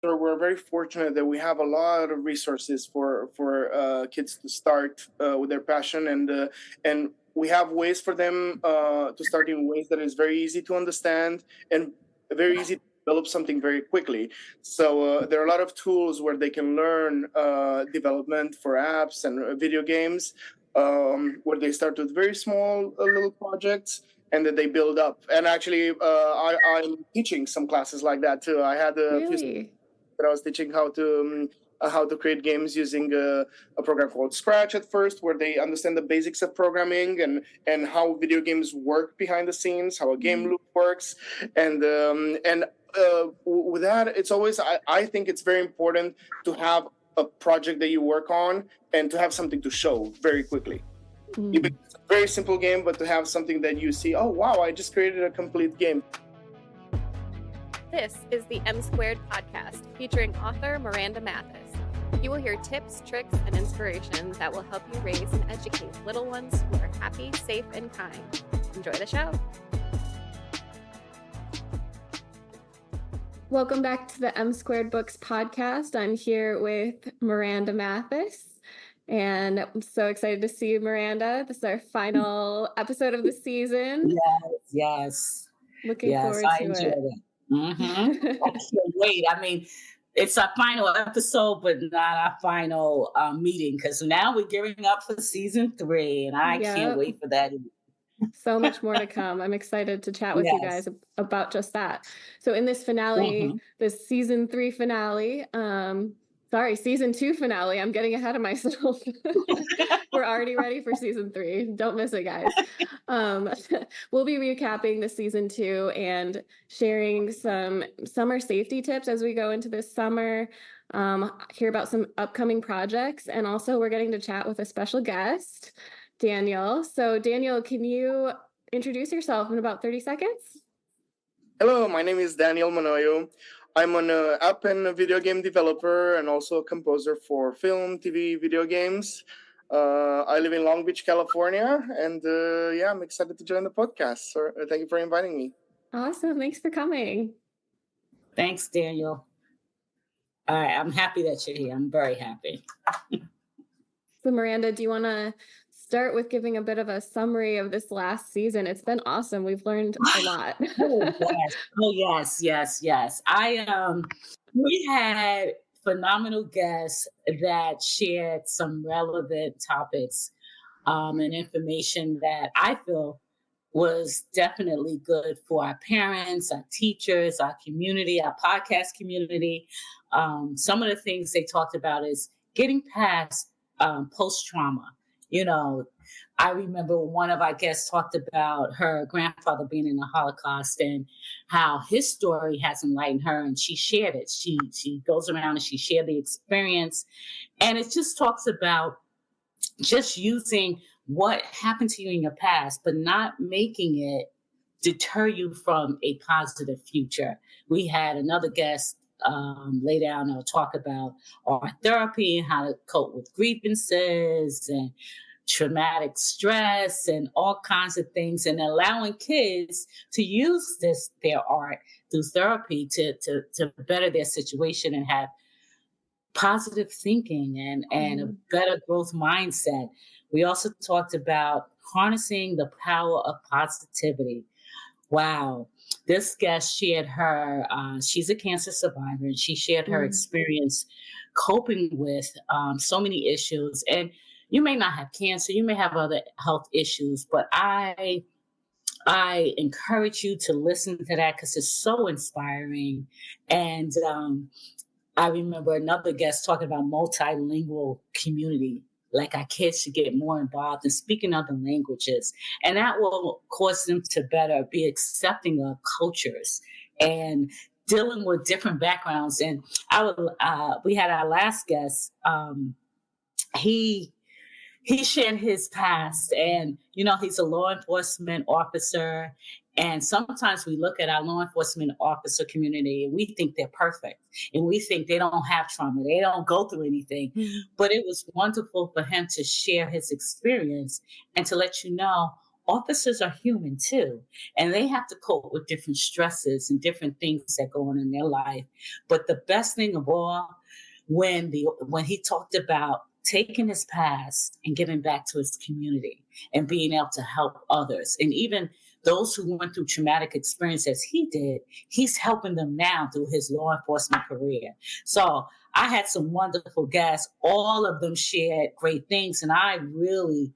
So we're very fortunate that we have a lot of resources for kids to start with their passion, and we have ways for them to start in ways that is very easy to understand and very easy to develop something very quickly. So there are a lot of tools where they can learn development for apps and video games, where they start with very small little projects and then they build up. And actually, I'm teaching some classes like that too. I had a few Really? that I was teaching how to create games using a program called Scratch at first, where they understand the basics of programming and how video games work behind the scenes, how a game loop works, and with that, it's always I think it's very important to have a project that you work on and to have something to show very quickly. Even it's a very simple game, but to have something that you see, oh wow, I just created a complete game. This is the M Squared podcast featuring author Miranda Mathis. You will hear tips, tricks, and inspiration that will help you raise and educate little ones who are happy, safe, and kind. Enjoy the show. Welcome back to the M Squared Books podcast. I'm here with Miranda Mathis, and I'm so excited to see you, Miranda. This is our final episode of the season. Yes. Looking forward to it. It. I can't wait. I mean, it's our final episode, but not our final meeting, because now we're gearing up for season 3, and I can't wait for that. So much more to come. I'm excited to chat with you guys about just that. So in this finale, this season 3 finale, season 2 finale, I'm getting ahead of myself. We're already ready for season 3. Don't miss it, guys. We'll be recapping the season 2 and sharing some summer safety tips as we go into this summer, hear about some upcoming projects, and also we're getting to chat with a special guest, Daniel. So Daniel, can you introduce yourself in about 30 seconds? Hello, my name is Daniel Manoiu. I'm an app and a video game developer and also a composer for film, TV, video games. I live in Long Beach, California, and I'm excited to join the podcast. So thank you for inviting me. Awesome. Thanks for coming. Thanks, Daniel. All right, I'm happy that you're here. I'm very happy. So Miranda, do you want to start with giving a bit of a summary of this last season? It's been awesome. We've learned a lot. Yes. We had phenomenal guests that shared some relevant topics and information that I feel was definitely good for our parents, our teachers, our community, our podcast community. Some of the things they talked about is getting past post-trauma. You know, I remember one of our guests talked about her grandfather being in the Holocaust and how his story has enlightened her, and she shared it. She goes around and she shared the experience, and it just talks about just using what happened to you in your past, but not making it deter you from a positive future. We had another guest lay down and talk about art therapy and how to cope with grievances and traumatic stress and all kinds of things, and allowing kids to use their art through therapy to better their situation and have positive thinking and a better growth mindset. We also talked about harnessing the power of positivity. Wow. This guest shared she's a cancer survivor, and she shared her experience coping with so many issues. And you may not have cancer, you may have other health issues, but I encourage you to listen to that because it's so inspiring. And I remember another guest talking about multilingual community. Like our kids should get more involved in speaking other languages. And that will cause them to better be accepting of cultures and dealing with different backgrounds. And we had our last guest, he shared his past, and, you know, he's a law enforcement officer. And sometimes we look at our law enforcement officer community and we think they're perfect and we think they don't have trauma. They don't go through anything. But it was wonderful for him to share his experience and to let you know officers are human too, and they have to cope with different stresses and different things that go on in their life. But the best thing of all, when he talked about taking his past and giving back to his community and being able to help others, and even those who went through traumatic experience as he did, he's helping them now through his law enforcement career. So I had some wonderful guests. All of them shared great things, and I really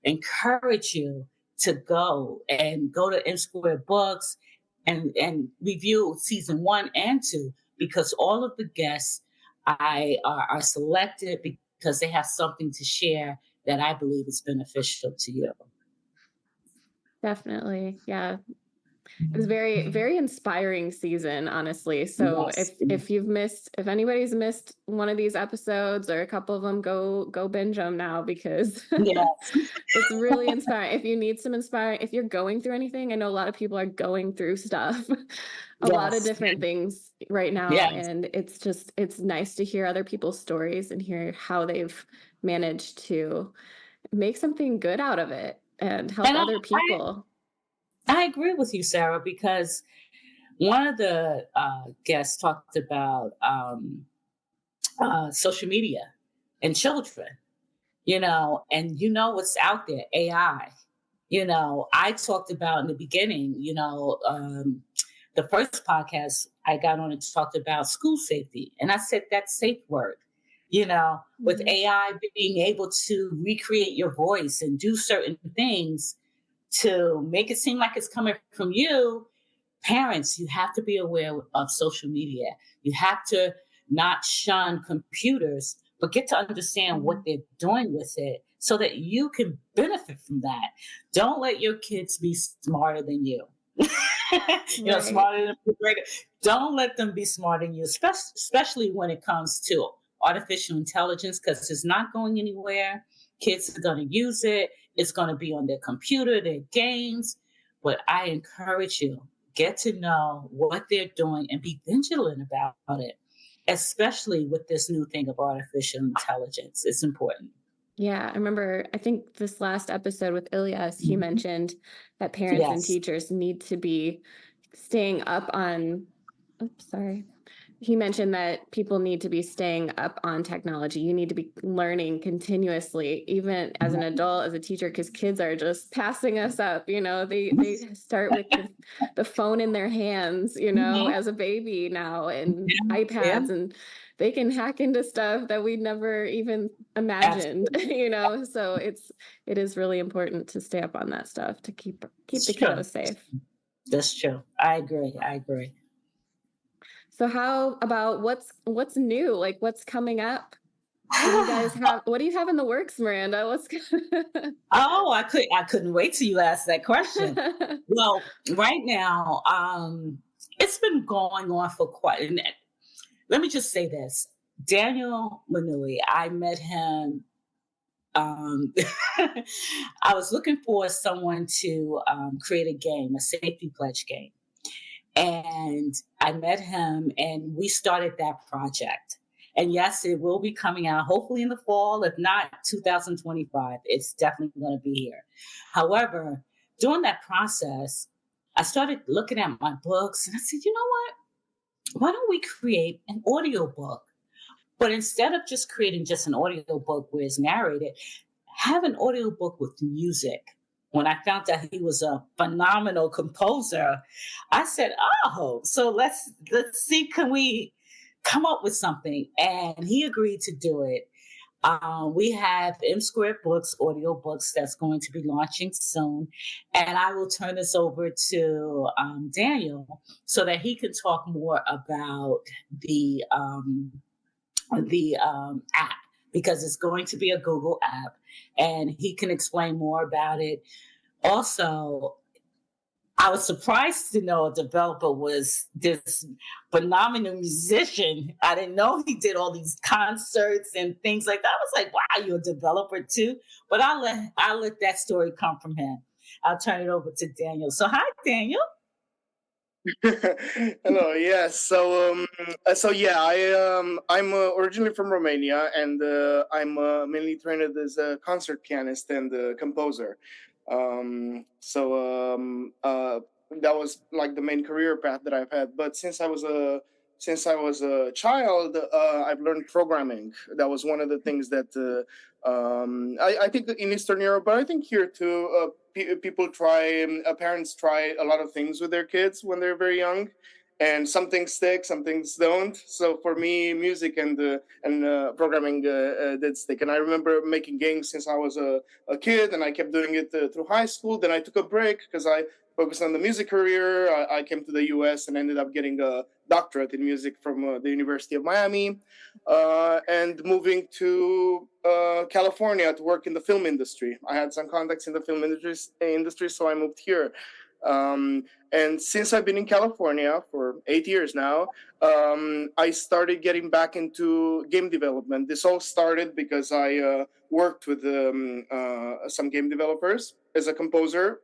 encourage you to go to M Square Books and review season 1 and 2, because all of the guests are selected because they have something to share that I believe is beneficial to you. Definitely. Yeah. It was very, very inspiring season, honestly. So Yes. if anybody's missed one of these episodes or a couple of them, go binge them now, because Yes. it's really inspiring. If you need some inspiring, if you're going through anything, I know a lot of people are going through stuff, a lot of different things right now. Yes. And it's nice to hear other people's stories and hear how they've managed to make something good out of it and help other people. I agree with you, Sarah, because one of the guests talked about social media and children, and what's out there, AI. I talked about in the beginning, the first podcast I got on and talked about school safety. And I said that safe word, with AI being able to recreate your voice and do certain things to make it seem like it's coming from you. Parents, you have to be aware of social media. You have to not shun computers, but get to understand what they're doing with it so that you can benefit from that. Don't let your kids be smarter than you. Smarter than you. Don't let them be smarter than you, especially when it comes to artificial intelligence, because it's not going anywhere. Kids are going to use it. It's going to be on their computer, their games. But I encourage you, get to know what they're doing and be vigilant about it, especially with this new thing of artificial intelligence. It's important. Yeah, I remember, I think this last episode with Ilyas, he mentioned that parents and teachers need to be staying up on, he mentioned that people need to be staying up on technology. You need to be learning continuously, even as an adult, as a teacher, because kids are just passing us up. They start with the phone in their hands, as a baby now, and iPads, and they can hack into stuff that we never even imagined, so it is really important to stay up on that stuff to keep the kiddos safe. That's true. I agree. So how about what's new? Like, what's coming up? What do you have in the works, Miranda? Oh, I couldn't wait till you asked that question. Well, right now, it's been going on for quite. Let me just say this: Daniel Manoiu, I met him. I was looking for someone to create a game, a safety pledge game. And I met him and we started that project. And yes, it will be coming out hopefully in the fall, if not 2025. It's definitely going to be here. However, during that process, I started looking at my books and I said, you know what? Why don't we create an audio book? But instead of just creating just an audio book where it's narrated, have an audio book with music. When I found out he was a phenomenal composer, I said, oh, so let's see, can we come up with something? And he agreed to do it. We have M Squared Books, audio books that's going to be launching soon. And I will turn this over to Daniel so that he can talk more about the app, because it's going to be a Google app and he can explain more about it. Also, I was surprised to know a developer was this phenomenal musician. I didn't know he did all these concerts and things like that. I was like, wow, you're a developer too? But I'll let that story come from him. I'll turn it over to Daniel. So hi, Daniel. Hello. Yes. So yeah, I'm originally from Romania, and I'm mainly trained as a concert pianist and composer. That was like the main career path that I've had. But since I was a child, I've learned programming. That was one of the things that I think in Eastern Europe, but I think here too, people try, parents try a lot of things with their kids when they're very young, and some things stick, some things don't. So for me, music and programming did stick. And I remember making games since I was a kid, and I kept doing it through high school. Then I took a break because I focused on the music career. I came to the U.S. and ended up getting a doctorate in music from the University of Miami, and moving to California to work in the film industry. I had some contacts in the film industry, so I moved here. And since I've been in California for 8 years now, I started getting back into game development. This all started because I worked with some game developers as a composer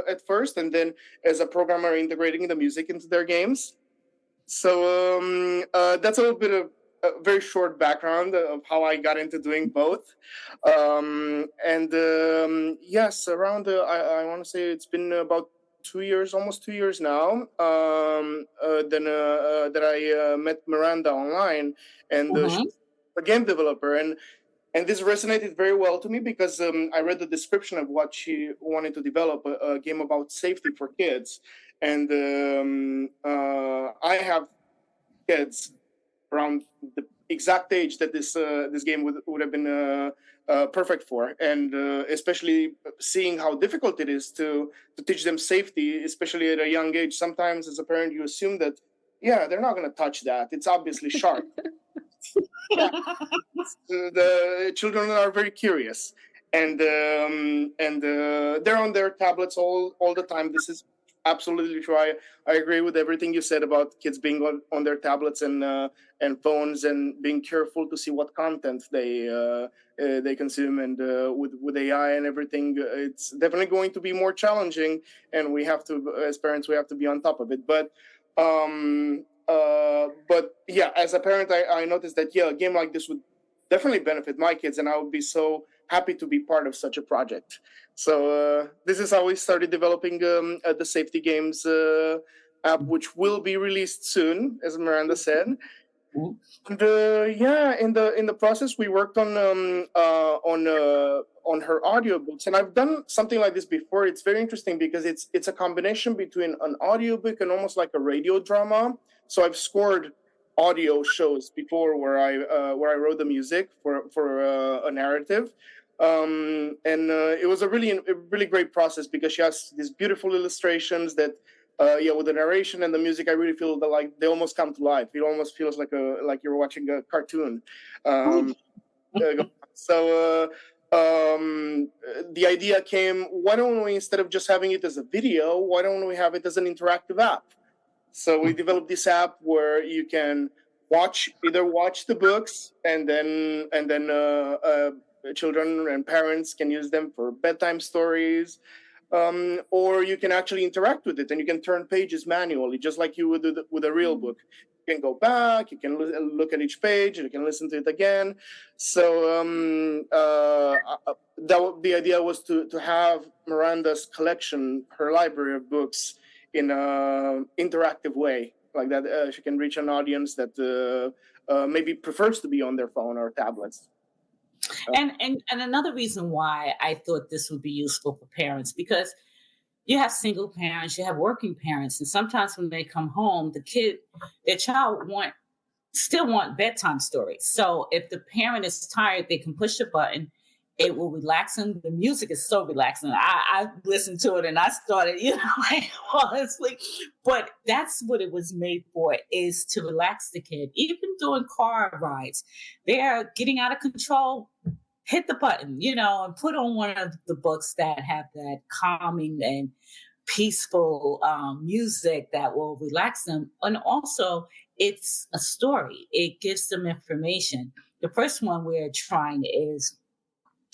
at first, and then as a programmer integrating the music into their games. So that's a little bit of a very short background of how I got into doing both. Yes, around, I want to say it's been about 2 years, almost 2 years now, that I met Miranda online, and she's a game developer, and this resonated very well to me because I read the description of what she wanted to develop, a game about safety for kids, and I have kids around the exact age that this game would have been perfect for, and especially seeing how difficult it is to teach them safety, especially at a young age. Sometimes as a parent you assume that, yeah, they're not going to touch that, it's obviously sharp. The children are very curious, and they're on their tablets all the time. This is absolutely true. I agree with everything you said about kids being on their tablets and phones, and being careful to see what content they consume. And with AI and everything, it's definitely going to be more challenging, and we have to, as parents, we have to be on top of it. But yeah, as a parent, I noticed that, yeah, a game like this would definitely benefit my kids, and I would be so happy to be part of such a project. So this is how we started developing the Safety Games app, which will be released soon, as Miranda said. And, yeah, in the process, we worked on her audiobooks, and I've done something like this before. It's very interesting because it's a combination between an audiobook and almost like a radio drama. So I've scored audio shows before where I wrote the music for a narrative. It was a really great process because she has these beautiful illustrations that, with the narration and the music, I really feel that like they almost come to life. It almost feels like you're watching a cartoon. So the idea came: why don't we, instead of just having it as a video, why don't we have it as an interactive app? So we developed this app where you can watch the books, and then children and parents can use them for bedtime stories, or you can actually interact with it, and you can turn pages manually, just like you would do with a real book. You can go back, you can look at each page, and you can listen to it again. So the idea was to have Miranda's collection, her library of books, in an interactive way, like that she can reach an audience that maybe prefers to be on their phone or tablets. And another reason why I thought this would be useful for parents, because you have single parents, you have working parents, and sometimes when they come home, their child still want bedtime stories. So if the parent is tired, they can push a button. It will relax them. The music is so relaxing. I listened to it and I started, falling asleep. But that's what it was made for, is to relax the kid. Even during car rides, they are getting out of control. Hit the button, and put on one of the books that have that calming and peaceful music that will relax them. And also, it's a story. It gives them information. The first one we're trying is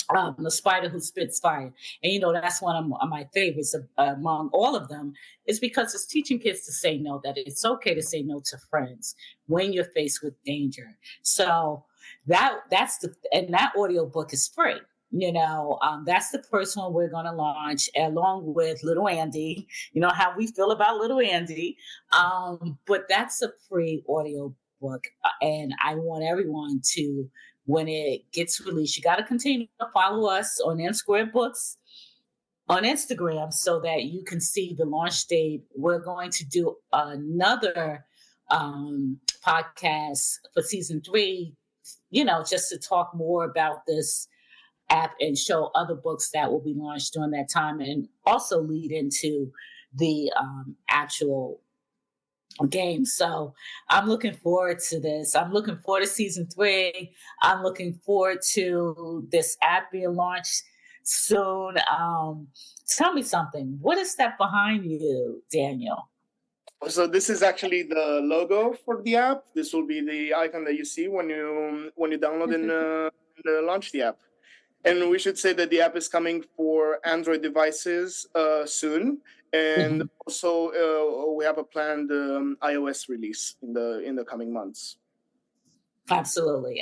The Spider Who Spits Fire. And, that's one of my favorites among all of them, is because it's teaching kids to say no, that it's okay to say no to friends when you're faced with danger. So that audiobook is free. That's the first one we're going to launch along with Little Andy. You know how we feel about Little Andy. But that's a free audio book. And I want everyone to, when it gets released, you got to continue to follow us on M Squared Books on Instagram so that you can see the launch date. We're going to do another podcast for season 3, just to talk more about this app and show other books that will be launched during that time, and also lead into the actual game. So I'm looking forward to this. I'm looking forward to season 3. I'm looking forward to this app being launched soon. Tell me something. What is that behind you, Daniel? So this is actually the logo for the app. This will be the icon that you see when you download and launch the app. And we should say that the app is coming for Android devices soon, and also we have a planned iOS release in the coming months. Absolutely.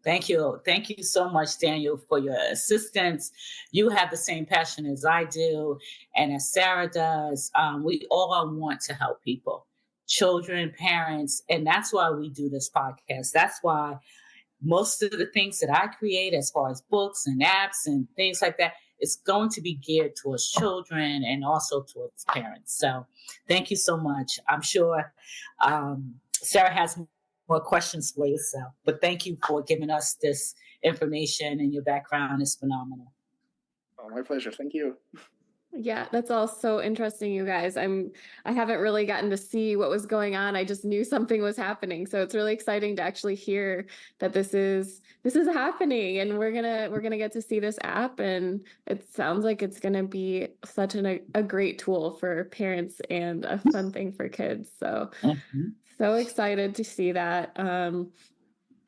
Thank you so much, Daniel, for your assistance. You have the same passion as I do, and as Sarah does. We all want to help people, children, parents, and that's why we do this podcast. That's why most of the things that I create, as far as books and apps and things like that, is going to be geared towards children and also towards parents. So thank you so much. I'm sure Sarah has more questions for you, but thank you for giving us this information, and your background is phenomenal. Oh, my pleasure. Thank you. Yeah, that's all so interesting, you guys. I haven't really gotten to see what was going on. I just knew something was happening. So it's really exciting to actually hear that this is happening, and we're gonna get to see this app, and it sounds like it's gonna be such a great tool for parents and a fun thing for kids. So so excited to see that.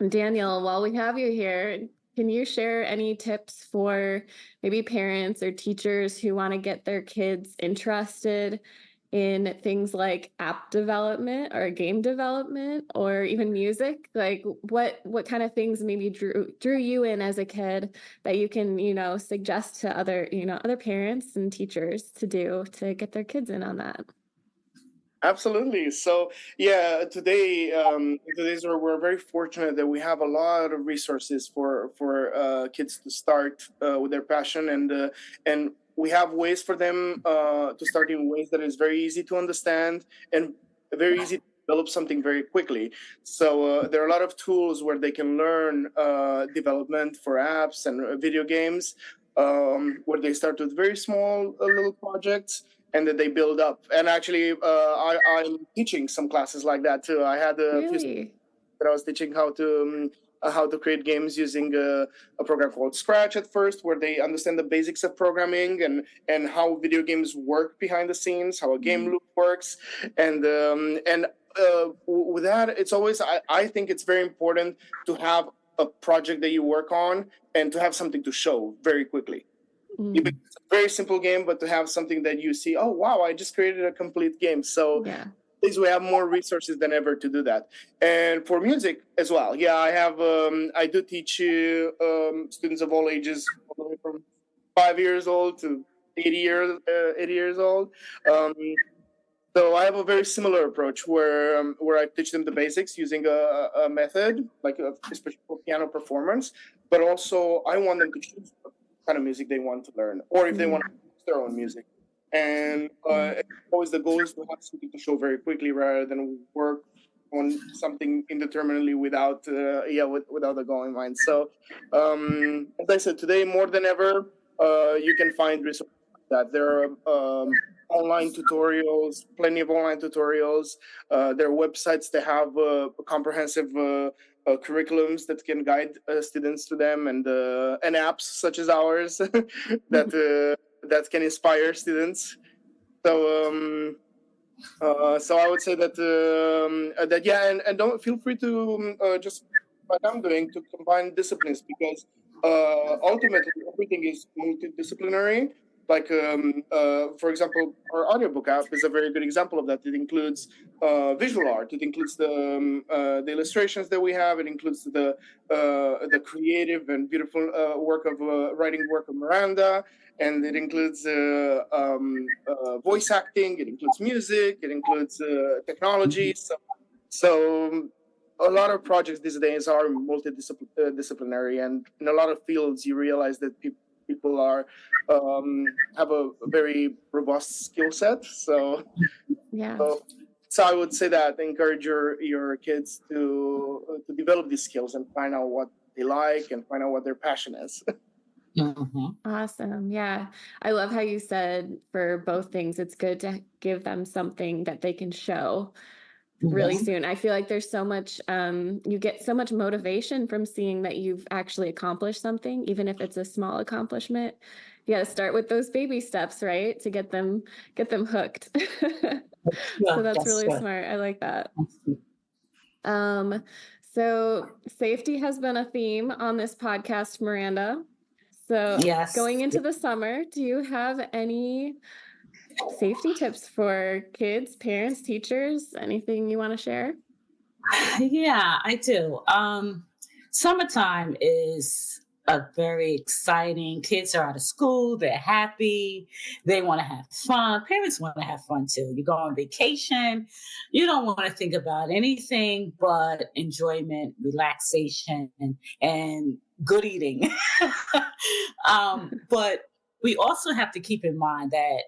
Daniel, while we have you here, can you share any tips for maybe parents or teachers who want to get their kids interested in things like app development or game development or even music? Like what kind of things maybe drew you in as a kid that you can, suggest to other parents and teachers to do to get their kids in on that? Absolutely. So yeah, today in today's world, we're very fortunate that we have a lot of resources for kids to start with their passion, and we have ways for them to start in ways that is very easy to understand and very easy to develop something very quickly. So there are a lot of tools where they can learn development for apps and video games, where they start with very small little projects, and that they build up. And actually, I'm teaching some classes like that too. I had a few that I was teaching how to create games using a program called Scratch at first, where they understand the basics of programming and how video games work behind the scenes, how a game loop works, and with that, it's always I think it's very important to have a project that you work on and to have something to show very quickly. It's a very simple game, but to have something that you see, oh, wow, I just created a complete game. So we have more resources than ever to do that. And for music as well. Yeah, I do teach students of all ages, all the way from 5 years old to 80 years old. So I have a very similar approach where I teach them the basics using a method, like especially for piano performance, but also I want them to choose kind of music they want to learn, or if they want to produce their own music. And always the goal is to have something to show very quickly rather than work on something indeterminately without the goal in mind. So as I said, today more than ever, you can find resources like that. There are online tutorials, plenty of online tutorials. There are websites that have comprehensive curriculums that can guide students to them, and apps such as ours that can inspire students. So I would say that and don't feel free to just like I'm doing to combine disciplines, because ultimately everything is multidisciplinary. for example, our audiobook app is a very good example of that. It includes visual art. It includes the illustrations that we have. It includes the creative and beautiful writing work of Miranda, and it includes voice acting. It includes music. It includes technology. So a lot of projects these days are multidisciplinary, and in a lot of fields, you realize that people are have a very robust skill set. So I would say that encourage your kids to develop these skills and find out what they like and find out what their passion is. Awesome. Yeah. I love how you said for both things, it's good to give them something that they can show really soon. I feel like there's so much, you get so much motivation from seeing that you've actually accomplished something, even if it's a small accomplishment. You got to start with those baby steps, right? To get them hooked. So that's really smart. I like that. So safety has been a theme on this podcast, Miranda. So going into the summer, do you have any safety tips for kids, parents, teachers? Anything you want to share? Yeah, I do. Summertime is a very exciting. Kids are out of school. They're happy. They want to have fun. Parents want to have fun too. You go on vacation. You don't want to think about anything but enjoyment, relaxation, and good eating. But we also have to keep in mind that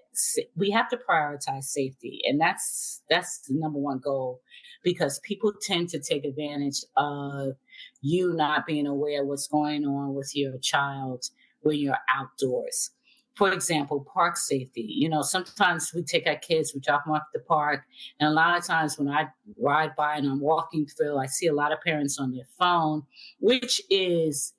we have to prioritize safety. And that's the number one goal, because people tend to take advantage of you not being aware of what's going on with your child when you're outdoors. For example, park safety. Sometimes we take our kids, we drop them off at the park. And a lot of times when I ride by and I'm walking through, I see a lot of parents on their phone, which is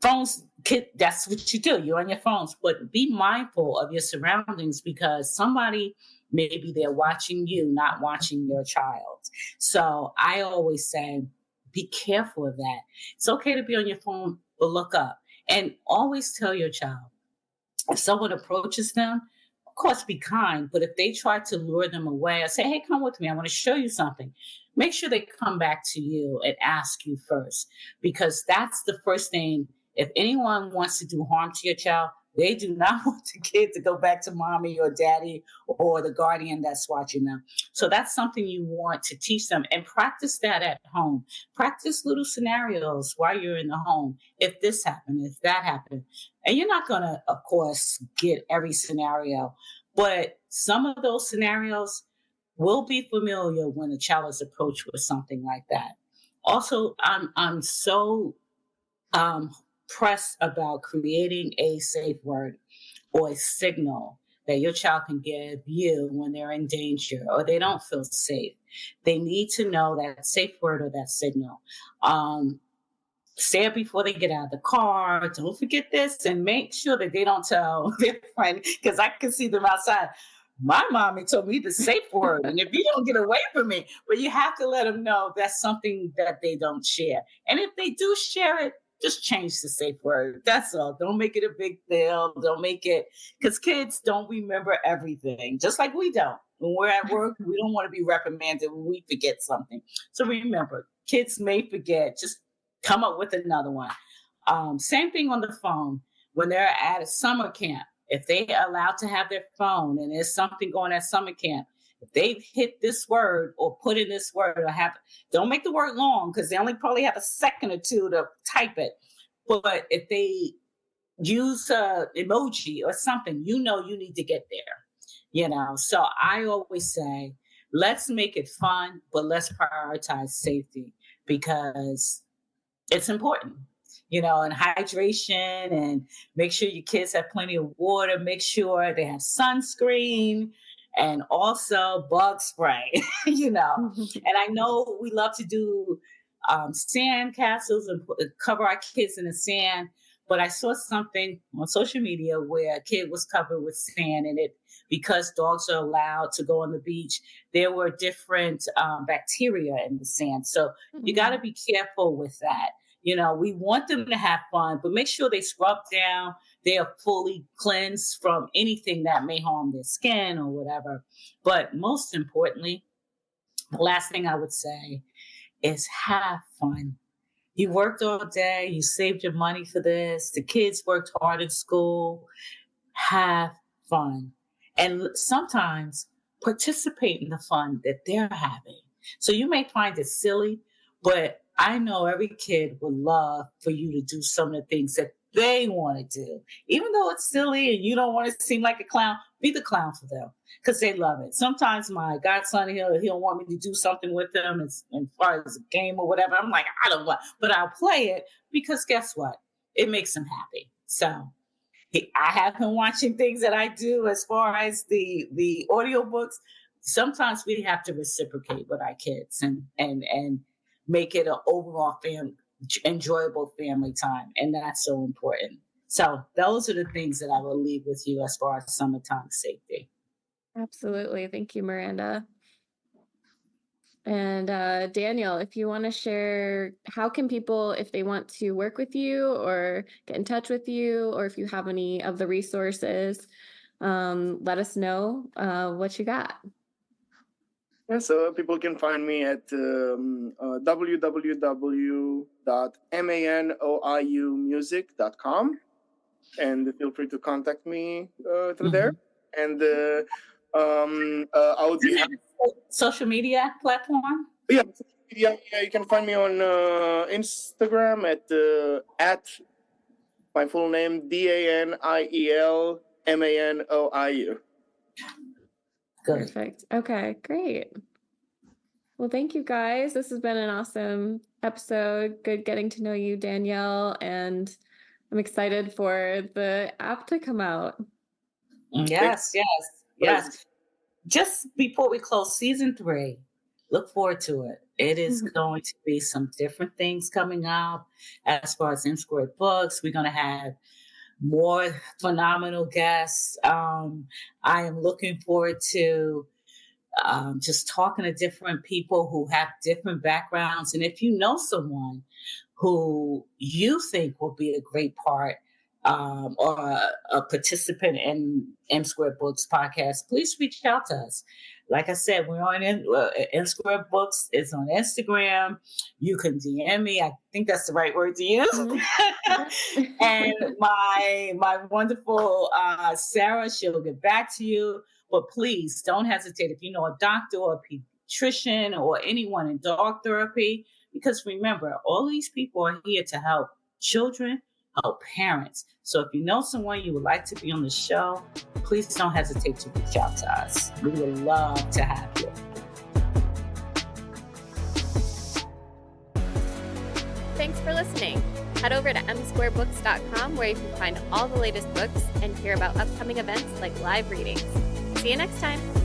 phones. Kid, that's what you do. You're on your phones, but be mindful of your surroundings, because somebody, maybe they're watching you, not watching your child. So I always say, be careful of that. It's okay to be on your phone, but look up, and always tell your child, if someone approaches them, of course, be kind, but if they try to lure them away or say, hey, come with me, I want to show you something, make sure they come back to you and ask you first, because that's the first thing. If anyone wants to do harm to your child, they do not want the kid to go back to mommy or daddy or the guardian that's watching them. So that's something you want to teach them, and practice that at home. Practice little scenarios while you're in the home. If this happened, if that happened. And you're not going to, of course, get every scenario, but some of those scenarios will be familiar when a child is approached with something like that. Also, I'm so pressed about creating a safe word or a signal that your child can give you when they're in danger or they don't feel safe. They need to know that safe word or that signal. Say it before they get out of the car. Don't forget this, and make sure that they don't tell their friend, because I can see them outside. My mommy told me the safe word, and if you don't get away from me, but you have to let them know that's something that they don't share. And if they do share it, just change the safe word. That's all. Don't make it a big deal. Don't make it, because kids don't remember everything, just like we don't. When we're at work, we don't want to be reprimanded when we forget something. So remember, kids may forget. Just come up with another one. Same thing on the phone. When they're at a summer camp, if they are allowed to have their phone and there's something going at summer camp, if they hit this word or put in this word or don't make the word long, because they only probably have a second or two to type it. But if they use a emoji or something, you need to get there. So I always say, let's make it fun, but let's prioritize safety, because it's important. And hydration, and make sure your kids have plenty of water, make sure they have sunscreen, and also bug spray, And I know we love to do sand castles and cover our kids in the sand, but I saw something on social media where a kid was covered with sand, and because dogs are allowed to go on the beach, there were different bacteria in the sand. So you got to be careful with that. We want them to have fun, but make sure they scrub down. They are fully cleansed from anything that may harm their skin or whatever. But most importantly, the last thing I would say is have fun. You worked all day. You saved your money for this. The kids worked hard in school. Have fun. And sometimes participate in the fun that they're having. So you may find it silly, but I know every kid would love for you to do some of the things that they want to do. Even though it's silly and you don't want to seem like a clown, be the clown for them because they love it. Sometimes my godson, he'll want me to do something with them as far as a game or whatever. I'm like, I don't want, but I'll play it because guess what? It makes him happy. So I have him watching things that I do as far as the audiobooks. Sometimes we have to reciprocate with our kids and make it an overall enjoyable family time. And that's so important. So those are the things that I will leave with you as far as summertime safety. Absolutely. Thank you, Miranda. And Daniel, if you want to share, how can people, if they want to work with you or get in touch with you, or if you have any of the resources, let us know what you got. Yeah, so people can find me at www.manoiumusic.com, and feel free to contact me through there. And I would be happy. Social media platform? Yeah, you can find me on Instagram at my full name, Daniel Manoiu. Good. Perfect. Okay, great. Well, thank you guys. This has been an awesome episode. Good getting to know you, Danielle, and I'm excited for the app to come out. Yes. Just before we close season 3, look forward to it. It is going to be some different things coming up as far as M Squared Books. We're going to have more phenomenal guests. I am looking forward to just talking to different people who have different backgrounds. And if you know someone who you think will be a great part or a participant in M Squared Books podcast, please reach out to us. Like I said, we're on M Squared Books is on Instagram. You can DM me. I think that's the right word to use. And my wonderful Sarah, she'll get back to you. But please don't hesitate if you know a doctor or a pediatrician or anyone in dog therapy, because remember, all these people are here to help children, help parents. So if you know someone you would like to be on the show, please don't hesitate to reach out to us. We would love to have you. Thanks for listening. Head over to msquarebooks.com where you can find all the latest books and hear about upcoming events like live readings. See you next time.